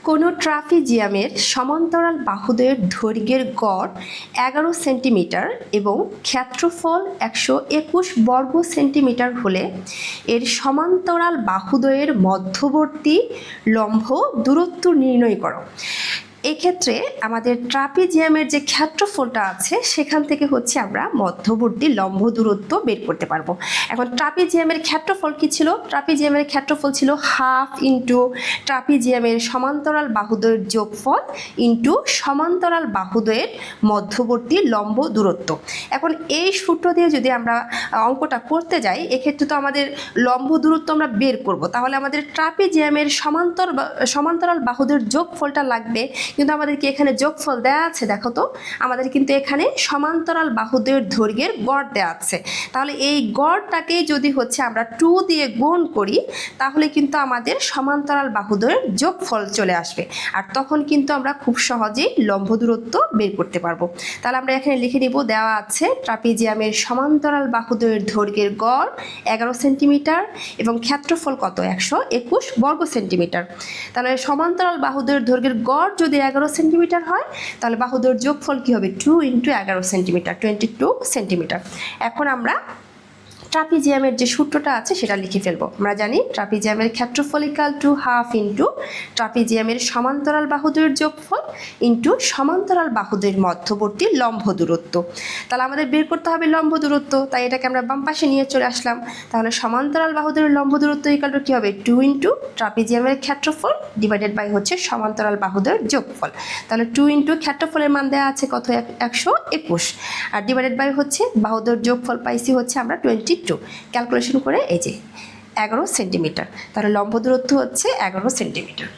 কোনো ট্রাপিজিয়ামের সমান্তরাল বাহুদ্বয়ের দৈর্ঘ্যের গড় 11 সেন্টিমিটার এবং ক্ষেত্রফল 121 বর্গ সেন্টিমিটার হলে এর সমান্তরাল বাহুদ্বয়ের মধ্যবর্তী লম্ব দূরত্ব নির্ণয় করো। এক্ষেত্রে আমাদের ট্রাপিজিয়ামের যে ক্ষেত্রফলটা আছে সেখান থেকে হচ্ছে আমরা মধ্যবর্তী লম্ব দূরত্ব বের করতে পারবো। এখন ট্রাপিজিয়ামের ক্ষেত্রফল কি ছিল? ট্রাপিজিয়ামের ক্ষেত্রফল ছিল হাফ ইন্টু ট্রাপিজিয়ামের সমান্তরাল বাহুদ্বয়ের যোগফল ইন্টু সমান্তরাল বাহুদ্বয়ের মধ্যবর্তী লম্ব দূরত্ব। এখন এই সূত্র দিয়ে যদি আমরা অঙ্কটা করতে যাই, এক্ষেত্রে তো আমাদের লম্ব দূরত্ব আমরা বের করব, তাহলে আমাদের ট্রাপিজিয়ামের সমান্তরাল বাহুদ্বয়ের যোগফলটা লাগবে, কিন্তু আমাদের কি এখানে যোগফল দেওয়া আছে? দেখো তো, আমাদের কিন্তু এখানে সমান্তরাল বাহুদ্বয়ের দৈর্ঘ্যের গড় দেওয়া আছে। তাহলে এই গড়টাকে যদি হচ্ছে আমরা 2 দিয়ে গুণ করি, তাহলে কিন্তু আমাদের সমান্তরাল বাহুদ্বয়ের যোগফল চলে আসবে, আর তখন কিন্তু আমরা খুব সহজেই লম্ব দূরত্ব বের করতে পারবো। তাহলে আমরা এখানে লিখে নিব, দেওয়া আছে ট্রাপিজিয়ামের সমান্তরাল বাহুদ্বয়ের দৈর্ঘ্যের গড় 11 সেন্টিমিটার এবং ক্ষেত্রফল কত? 121 বর্গ সেন্টিমিটার। তাহলে সমান্তরাল বাহুদ্বয়ের দৈর্ঘ্যের গড় যদি 11 সেন্টিমিটার হয়, তাহলে বাহুদ্বয়ের যোগফল কি হবে? 2 ইন্টু 11 সেন্টিমিটার, 22 সেন্টিমিটার। এখন আমরা ট্রাপিজিয়ামের যে সূত্রটা আছে সেটা লিখে ফেলবো। আমরা জানি ট্রাপিজিয়ামের ক্ষেত্রফল ইকাল টু হাফ ইন্টু ট্রাপিজিয়ামের সমান্তরাল বাহুদ্বয়ের যোগফল ইন্টু সমান্তরাল বাহুদ্বয়ের মধ্যবর্তী লম্ব দূরত্ব। তাহলে আমাদের বের করতে হবে লম্ব দূরত্ব, তাই এটাকে আমরা বাম পাশে নিয়ে চলে আসলাম। তাহলে সমান্তরাল বাহুদ্বয়ের লম্ব দূরত্ব ইকাল টু কী হবে? 2 ইন্টু ট্রাপিজিয়ামের ক্ষেত্রফল ডিভাইডেড বাই হচ্ছে সমান্তরাল বাহুদ্বয়ের যোগফল। তাহলে 2 ইন্টু ক্ষেত্রফলের মান দেওয়া আছে কত? 121, আর ডিভাইডেড বাই হচ্ছে বাহুদ্বয়ের যোগফল পাইছি হচ্ছে আমরা 22। ক্যালকুলেশন করে এই যে 11 সেন্টিমিটার, তাহলে লম্ব দূরত্ব হচ্ছে 11 সেন্টিমিটার।